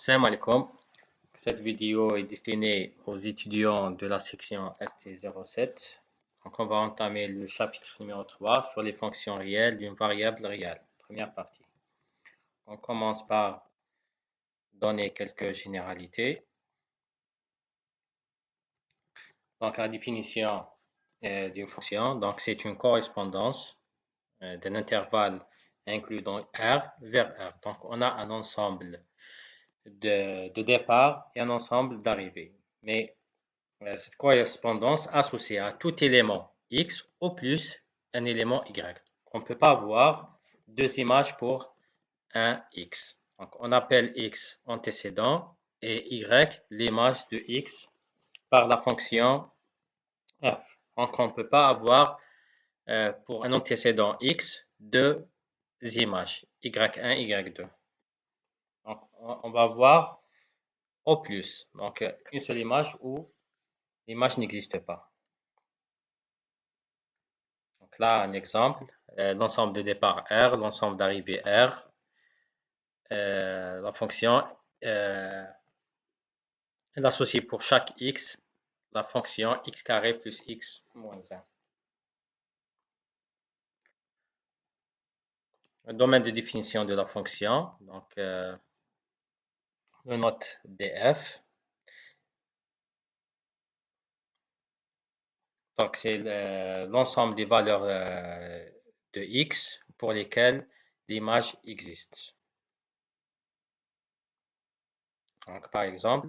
Salam alaikum. Cette vidéo est destinée aux étudiants de la section ST07. Donc, on va entamer le chapitre numéro 3 sur les fonctions réelles d'une variable réelle. Première partie. On commence par donner quelques généralités. Donc, la définition d'une fonction, donc c'est une correspondance d'un intervalle inclus dans R vers R. Donc, on a un ensemble de départ et un ensemble d'arrivée. Mais cette correspondance associée à tout élément X au plus un élément Y. On ne peut pas avoir deux images pour un X. Donc, on appelle X antécédent et Y l'image de X par la fonction f. Donc, on ne peut pas avoir pour un antécédent X deux images, Y1, Y2. Donc, on va voir au plus. Donc, une seule image où l'image n'existe pas. Donc là, un exemple, l'ensemble de départ R, l'ensemble d'arrivée R, la fonction, elle associe pour chaque X, la fonction X carré plus X moins 1. Le domaine de définition de la fonction, donc le note df. Donc c'est l'ensemble des valeurs de X pour lesquelles l'image existe. Donc par exemple,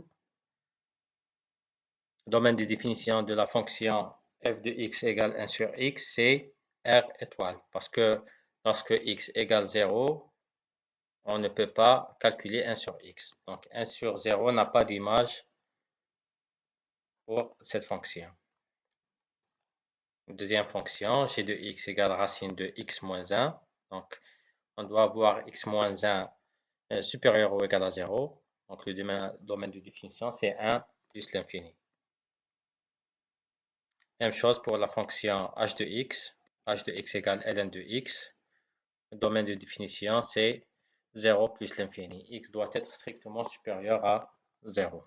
le domaine de définition de la fonction f de x égale 1 sur x, c'est R étoile. Parce que lorsque x égale 0, on ne peut pas calculer 1 sur x. Donc 1 sur 0 n'a pas d'image pour cette fonction. Deuxième fonction, g de x égale racine de x moins 1. Donc on doit avoir x moins 1 supérieur ou égal à 0. Donc le domaine de définition, c'est 1 plus l'infini. Même chose pour la fonction h de x égale ln de x. Le domaine de définition, c'est 0 plus l'infini. X doit être strictement supérieur à 0.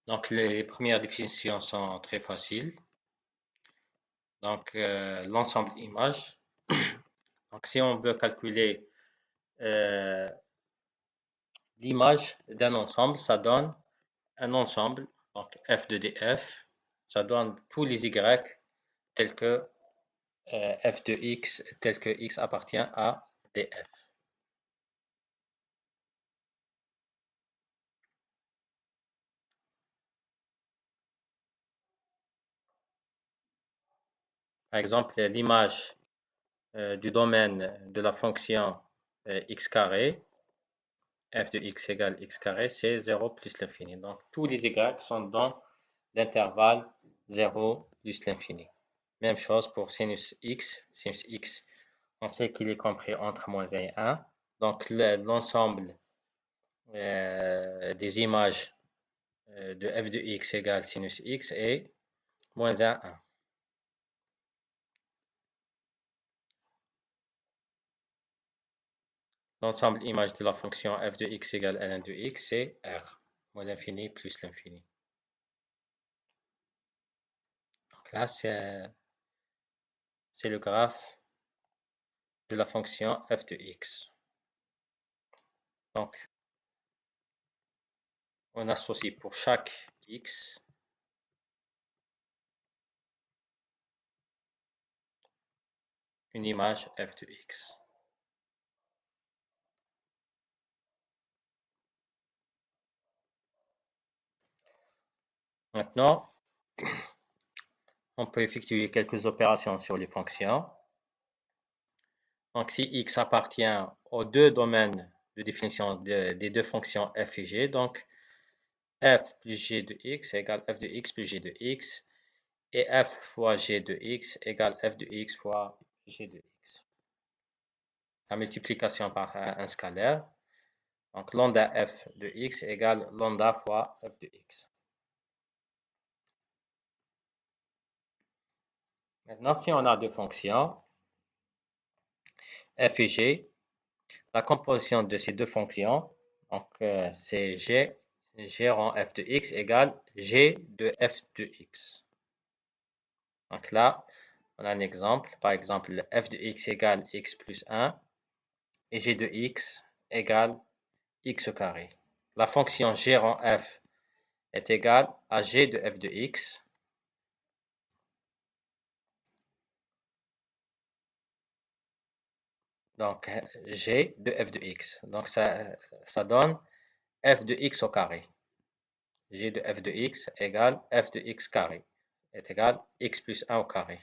Donc, les premières définitions sont très faciles. Donc, l'ensemble image. Donc, si on veut calculer l'image d'un ensemble, ça donne un ensemble, donc f de df, ça donne tous les y tels que f de x, tel que x appartient à df. Par exemple, l'image du domaine de la fonction x carré, f de x égale x carré, c'est 0 plus l'infini. Donc, tous les y sont dans l'intervalle 0 plus l'infini. Même chose pour sinus x. Sinus x, on sait qu'il est compris entre moins 1 et 1. Donc, l'ensemble des images de f de x égale sinus x est moins 1, 1. L'ensemble image de la fonction f de x égale ln de x, c'est r, moins l'infini plus l'infini. Donc là, c'est le graphe de la fonction f de x. Donc, on associe pour chaque x une image f de x. Maintenant, on peut effectuer quelques opérations sur les fonctions. Donc, si x appartient aux deux domaines de définition des deux fonctions f et g, donc f plus g de x égale f de x plus g de x, et f fois g de x égale f de x fois g de x. La multiplication par un scalaire, donc lambda f de x égale lambda fois f de x. Maintenant, si on a deux fonctions, f et g. La composition de ces deux fonctions, donc c'est g rang f de x égale g de f de x. Donc là, on a un exemple. Par exemple, f de x égale x plus 1 et g de x égale x au carré. La fonction g rang f est égale à g de f de x. Donc, g de f de x. Donc, ça donne f de x au carré. G de f de x égale f de x carré est égal x plus 1 au carré.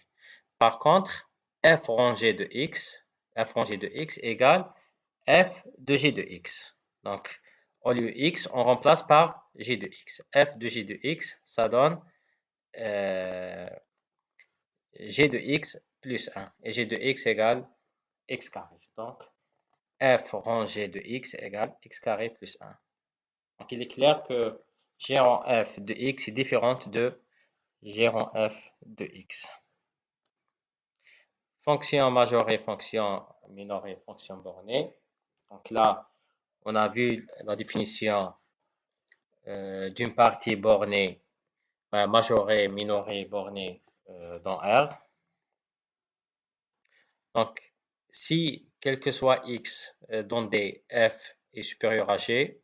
Par contre, f rangé de x égale f de g de x. Donc, au lieu x, on remplace par g de x. F de g de x, ça donne g de x plus 1. Et g de x égale x carré. Donc, f rangé de x égale x carré plus 1. Donc, il est clair que g rang f de x est différente de g rang f de x. Fonction majorée, fonction minorée, fonction bornée. Donc là, on a vu la définition d'une partie bornée, majorée, minorée, bornée dans R. Donc, si quel que soit x dont des f est supérieur à g,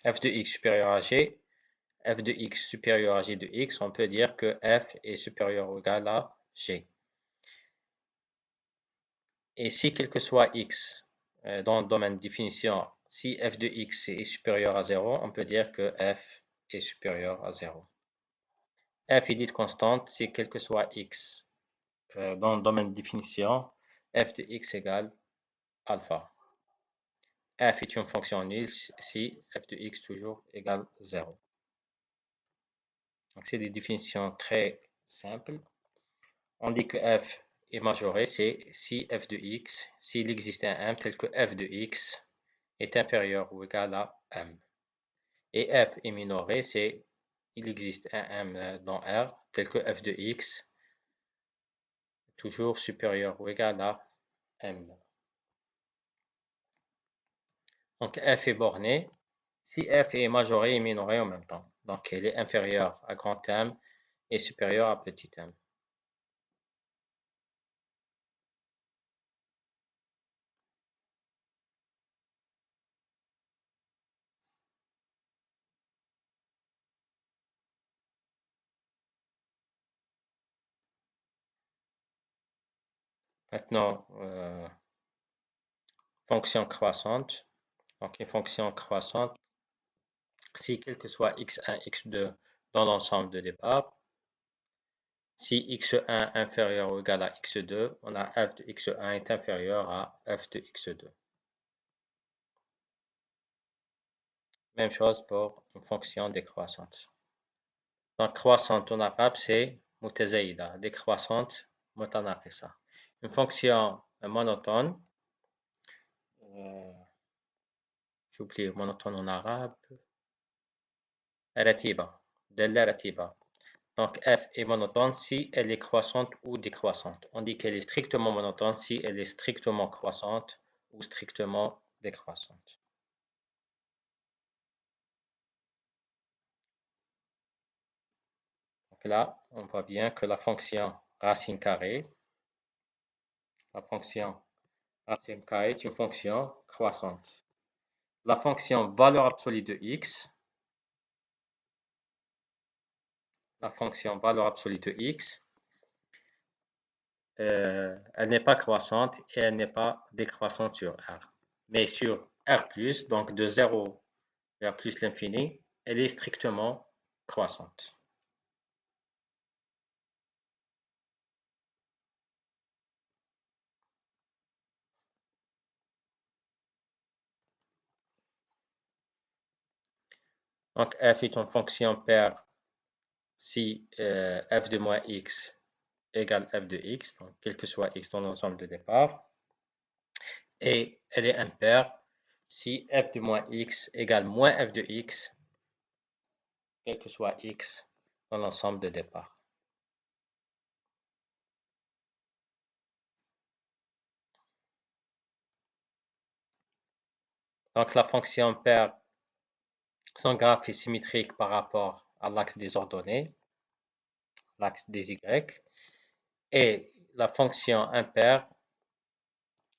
f de x supérieur à g, f de x supérieur à g de x, on peut dire que f est supérieur ou égal à g. Et si quel que soit x dans le domaine de définition, si f de x est supérieur à 0, on peut dire que f est supérieur à 0. F est dite constante si quel que soit x dans le domaine de définition, f de x égale alpha. F est une fonction nulle si f de x toujours égale 0. Donc c'est des définitions très simples. On dit que f est majoré, c'est si f de x, s'il existe un m tel que f de x est inférieur ou égal à m. Et f est minoré, c'est il existe un m dans R tel que f de x toujours supérieur ou égal à m. Donc f est borné si f est majoré et minoré en même temps. Donc elle est inférieure à grand M et supérieure à petit m. Maintenant, fonction croissante. Donc une fonction croissante, si quel que soit x1, x2 dans l'ensemble de départ, si x1 inférieur ou égal à x2, on a f de x1 est inférieur à f de x2. Même chose pour une fonction décroissante. Donc croissante en arabe, c'est mutazaïda. Décroissante, mutanaqisa. Une fonction monotone, j'oublie monotone en arabe, ratiba, della ratiba. Donc f est monotone si elle est croissante ou décroissante. On dit qu'elle est strictement monotone si elle est strictement croissante ou strictement décroissante. Donc là, on voit bien que la fonction racine carrée, la fonction racine carrée est une fonction croissante. La fonction valeur absolue de x, la fonction valeur absolue de x, elle n'est pas croissante et elle n'est pas décroissante sur R. Mais sur R+, donc de 0 vers plus l'infini, elle est strictement croissante. Donc f est une fonction paire si f de moins x égale f de x, donc quel que soit x dans l'ensemble de départ. Et elle est impaire si f de moins x égale moins f de x, quel que soit x dans l'ensemble de départ. Donc la fonction paire, son graphe est symétrique par rapport à l'axe des ordonnées, l'axe des y, et la fonction impaire,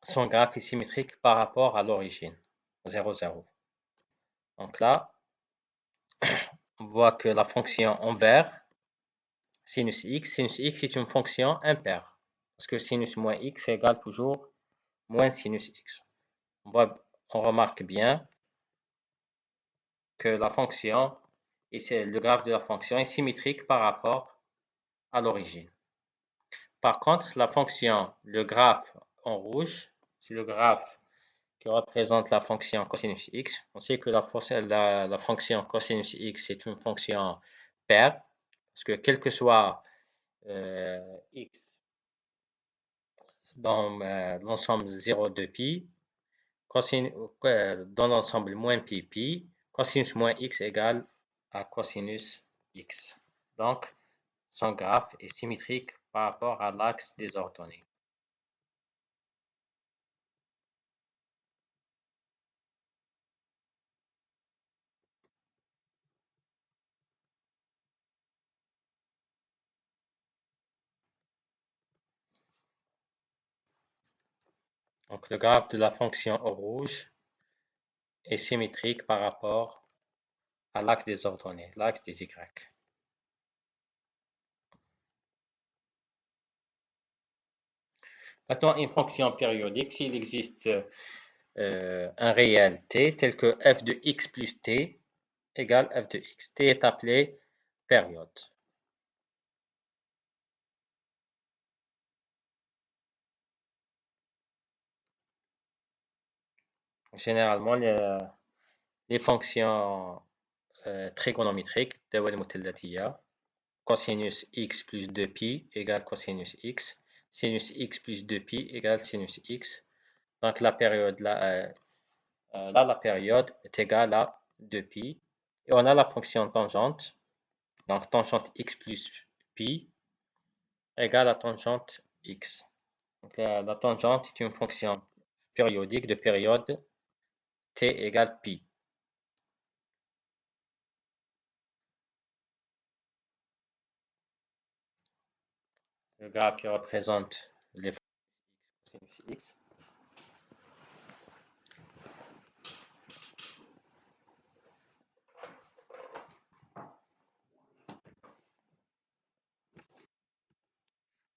son graphe est symétrique par rapport à l'origine, 0, 0. Donc là, on voit que la fonction en vert, sinus x est une fonction impaire, parce que sinus moins x égale toujours moins sinus x. On remarque bien que la fonction, et c'est le graphe de la fonction, est symétrique par rapport à l'origine. Par contre, la fonction, le graphe en rouge, c'est le graphe qui représente la fonction cosinus x. On sait que la fonction cosinus x est une fonction paire, parce que quel que soit x dans l'ensemble 0 de pi, dans l'ensemble moins pi pi, cosinus moins x égale à cosinus x. Donc, son graphe est symétrique par rapport à l'axe des ordonnées. Donc, le graphe de la fonction au rouge est symétrique par rapport à l'axe des ordonnées, l'axe des y. Maintenant, une fonction périodique, s'il existe un réel t tel que f de x plus t égale f de x. T est appelé période. Généralement, les fonctions trigonométriques, cosinus x plus 2pi égale cosinus x, sinus x plus 2pi égale sinus x. Donc la période, là, la période est égale à 2pi. Et on a la fonction tangente. Donc tangente x plus pi égale à tangente x. Donc la tangente est une fonction périodique de période t égale pi. Le graphe qui représente les fonctions x.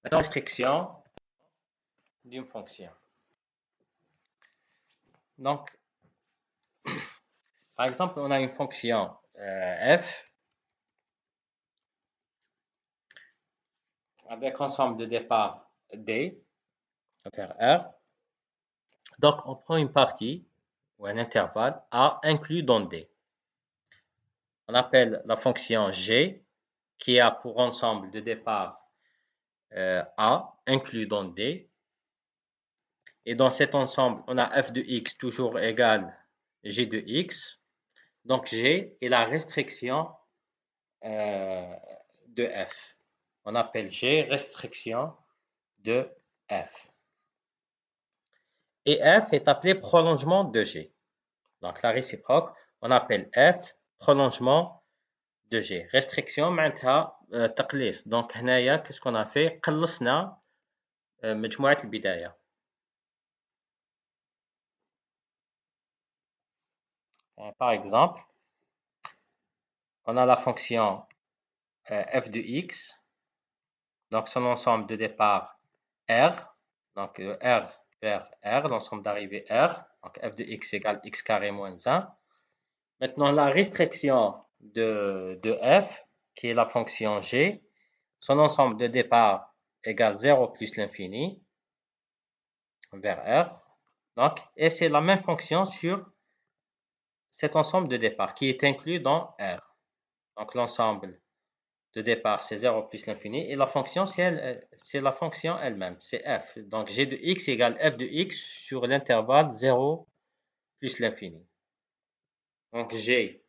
Maintenant, restriction d'une fonction. Donc, par exemple, on a une fonction f avec ensemble de départ d, vers R. Donc, on prend une partie ou un intervalle a inclus dans d. On appelle la fonction g qui a pour ensemble de départ a inclus dans d. Et dans cet ensemble, on a f de x toujours égal g de x. Donc, g est la restriction de f. On appelle g restriction de f. Et f est appelé prolongement de g. Donc, la réciproque, on appelle f prolongement de g. Restriction معناتها تقليص. Donc, هنايا qu'est-ce qu'on a fait؟ قلصنا مجموعة البداية. Par exemple, on a la fonction f de x, donc son ensemble de départ r, donc r vers r, l'ensemble d'arrivée r, donc f de x égale x carré moins 1. Maintenant, la restriction de f, qui est la fonction g, son ensemble de départ égale 0 plus l'infini vers r. Donc, et c'est la même fonction sur cet ensemble de départ qui est inclus dans R. Donc, l'ensemble de départ, c'est 0 plus l'infini. Et la fonction, c'est la fonction elle-même, c'est f. Donc, g de x égale f de x sur l'intervalle 0 plus l'infini. Donc, g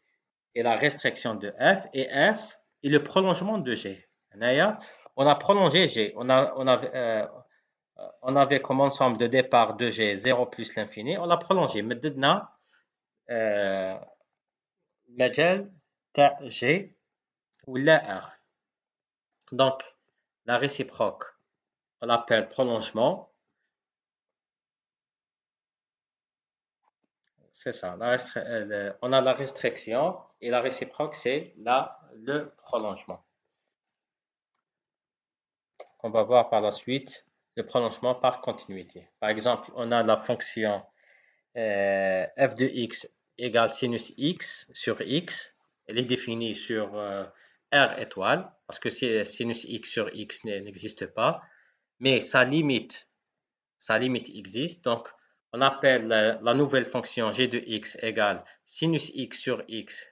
est la restriction de f et f est le prolongement de g. On a prolongé g. On avait comme ensemble de départ de g 0 plus l'infini. On l'a prolongé. Maintenant, المجال تاع G ولا R. Donc, la réciproque, on l'appelle prolongement. C'est ça. On a la restriction et la réciproque, c'est le prolongement. On va voir par la suite le prolongement par continuité. Par exemple, on a la fonction f de x égale sinus x sur x. Elle est définie sur R étoile, parce que sinus x sur x n'existe pas, mais sa limite existe. Donc, on appelle la nouvelle fonction g de x égale sinus x sur x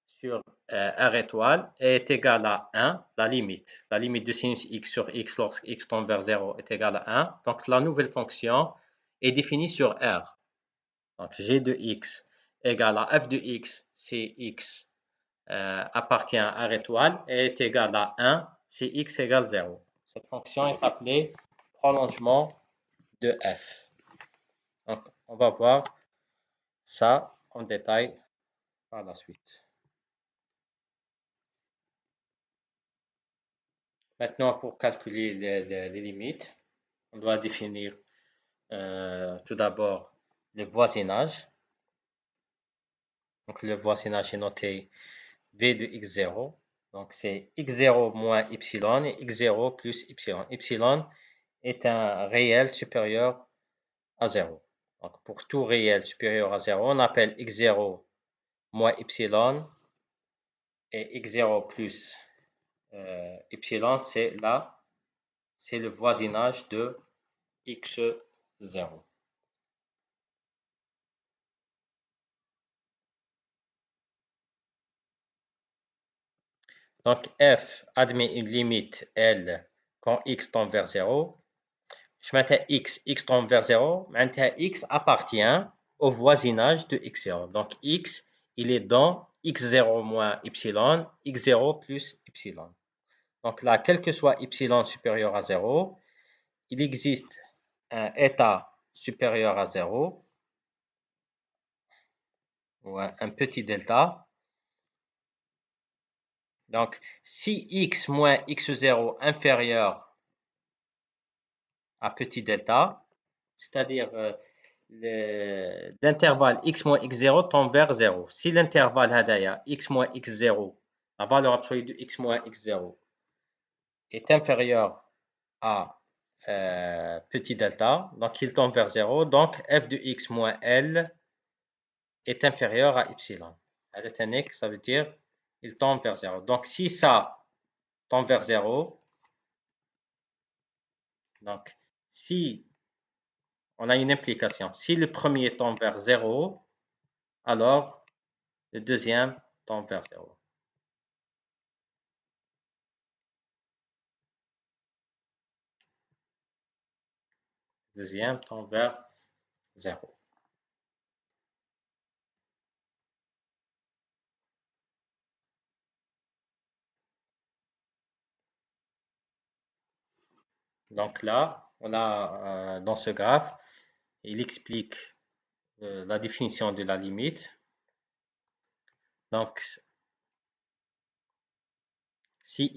sur R étoile est égale à 1, la limite de sinus x sur x lorsque x tend vers 0 est égale à 1. Donc, la nouvelle fonction est définie sur R. Donc, g de x égale à f de x si x appartient à R étoile est égal à 1 si x égale 0. Cette fonction est appelée prolongement de f. Donc, on va voir ça en détail par la suite. Maintenant, pour calculer les limites, on doit définir tout d'abord le voisinage. Donc, le voisinage est noté v de x0. Donc, c'est x0 moins epsilon et x0 plus epsilon. Epsilon est un réel supérieur à 0. Donc, pour tout réel supérieur à 0, on appelle x0 moins epsilon et x0 plus epsilon, c'est le voisinage de x0. Donc, f admet une limite L quand x tend vers 0. Je mets x tend vers 0, maintenant x appartient au voisinage de x0. Donc, x, il est dans x0 moins epsilon, x0 plus epsilon. Donc là, quel que soit epsilon supérieur à 0, il existe un état supérieur à 0 ou un petit delta. Donc, si x moins x0 inférieur à petit delta, c'est-à-dire l'intervalle x moins x0 tend vers 0. Si l'intervalle hadaya x moins x0, la valeur absolue de x moins x0 est inférieure à petit delta, donc il tend vers 0, donc f de x moins L est inférieur à epsilon. Ça veut dire il tend vers 0. Donc si ça tend vers 0, donc si on a une implication, si le premier tend vers 0, alors le deuxième tend vers 0. Le deuxième tend vers 0. Donc là, on a dans ce graphe, il explique la définition de la limite. Donc, si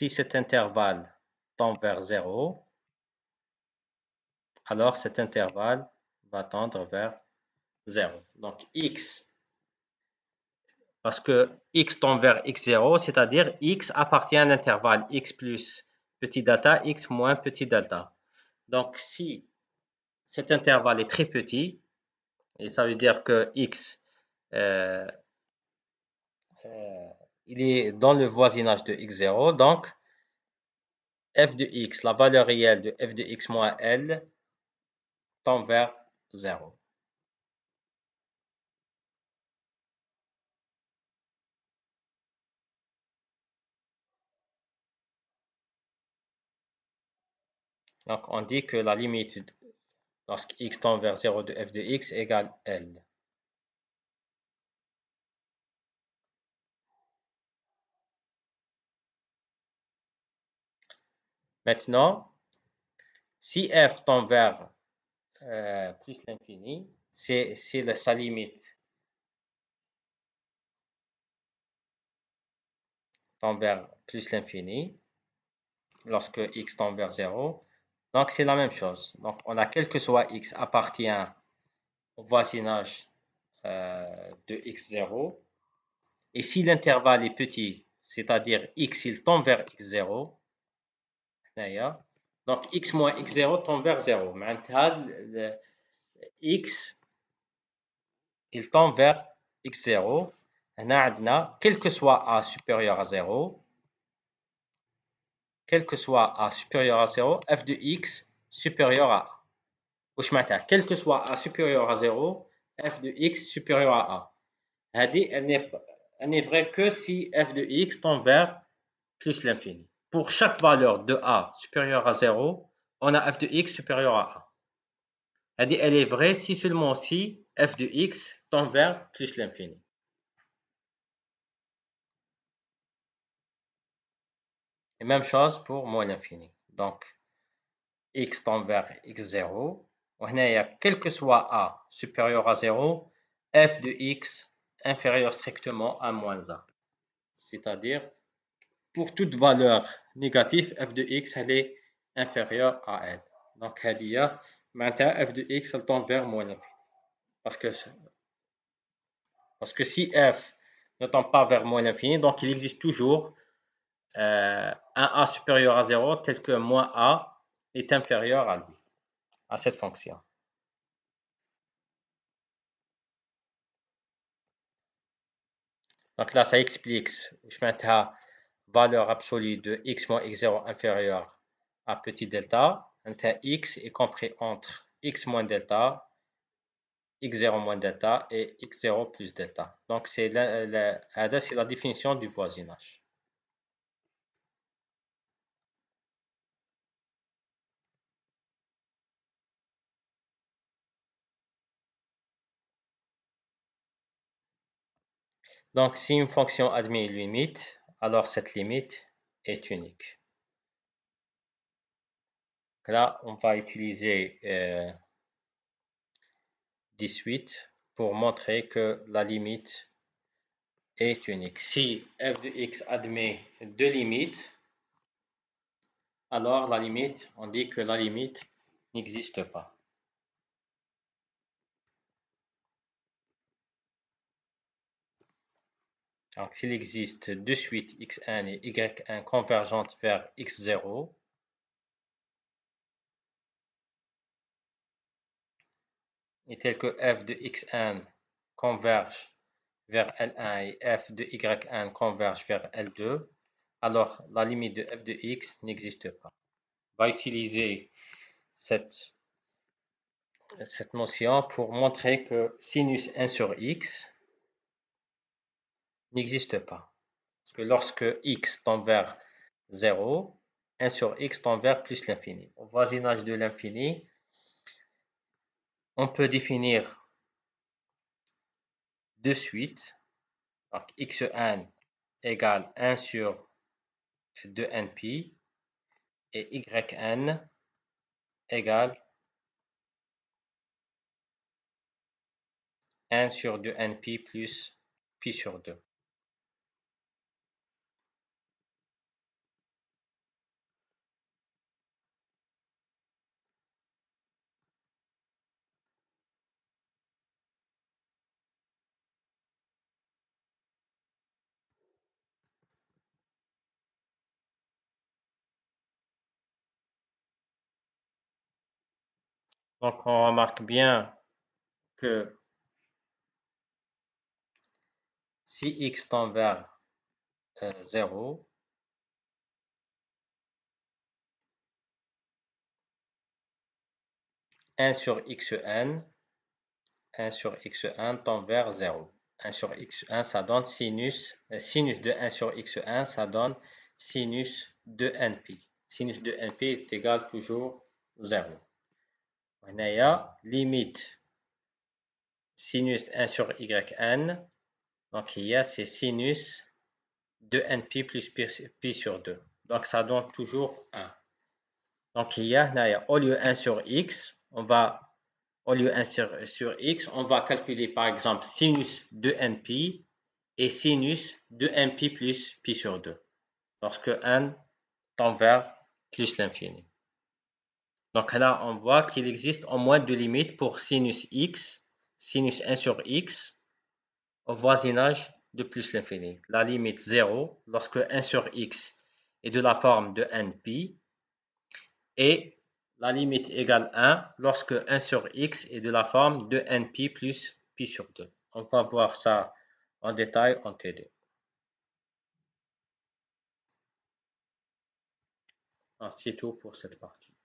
cet intervalle tend vers 0, alors cet intervalle va tendre vers 0. Donc, x, parce que x tend vers x0, c'est-à-dire x appartient à l'intervalle x plus petit delta, x moins petit delta. Donc, si cet intervalle est très petit, et ça veut dire que x, il est dans le voisinage de x0, donc f de x, la valeur réelle de f de x moins L, tend vers 0. Donc, on dit que la limite lorsque x tend vers 0 de f de x égale L. Maintenant, si f tend vers plus l'infini, c'est sa limite tend vers plus l'infini, lorsque x tend vers 0. Donc, c'est la même chose. Donc, on a quel que soit x appartient au voisinage de x0. Et si l'intervalle est petit, c'est-à-dire x, il tend vers x0, donc x moins x0 tend vers 0. معناتها x, il tend vers x0. هنا عندنا quel que soit a supérieur à 0, quel que soit a supérieur à 0, f de x supérieur à a. واش معناتها quel que soit a supérieur à 0, f de x supérieur à a. هذه elle n'est vraie que si f de x tend vers plus l'infini. Pour chaque valeur de a supérieure à 0, on a f de x supérieur à a. Elle est vraie si seulement si f de x tend vers plus l'infini. Et même chose pour moins l'infini. Donc, x tend vers x0. Quel que soit a supérieur à 0, f de x inférieur strictement à moins a. C'est-à-dire, pour toute valeur négative, f de x elle est inférieure à elle. Donc, maintenant f de x elle tend vers moins l'infini. Parce que si f ne tend pas vers moins l'infini, donc il existe toujours un a supérieur à 0 tel que moins a est inférieur à lui, à cette fonction. Donc là, ça explique, je mets la valeur absolue de x moins x0 inférieure à petit delta. X est compris entre x moins delta, x0 moins delta et x0 plus delta. Donc, c'est la définition du voisinage. Donc, si une fonction admet une limite, alors cette limite est unique. Là, on va utiliser 18 pour montrer que la limite est unique. Si f de x admet deux limites, alors la limite, on dit que la limite n'existe pas. Donc, s'il existe deux suites x1 et y1 convergentes vers x0, et tel que f de x1 converge vers L1 et f de y1 converge vers L2, alors la limite de f de x n'existe pas. On va utiliser cette notion pour montrer que sinus 1 sur x n'existe pas. Parce que lorsque x tend vers 0, 1 sur x tend vers plus l'infini. Au voisinage de l'infini, on peut définir de suite, donc x1 égale 1 sur 2nπ et yn égale 1 sur 2nπ plus pi sur 2. Donc on remarque bien que si x tend vers 0, un sur xn, 1 sur x1 tend vers 0. 1 sur x1, ça donne sinus de 1 sur x1, ça donne sinus de nπ. Sinus de nπ est égal toujours 0. هنايا limite sinus 1 sur yn, donc c'est sinus de nπ plus pi sur 2. Donc ça donne toujours 1. Donc au lieu 1 sur x, on va au lieu 1 sur x, on va calculer par exemple sinus de nπ et sinus de nπ plus pi sur 2, lorsque n tend vers plus l'infini. Donc là, on voit qu'il existe au moins deux limites pour sinus x, sinus 1 sur x, au voisinage de plus l'infini. La limite 0, lorsque 1 sur x est de la forme de nπ, et la limite égale 1 lorsque 1 sur x est de la forme de nπ plus pi sur 2. On va voir ça en détail en TD. C'est tout pour cette partie.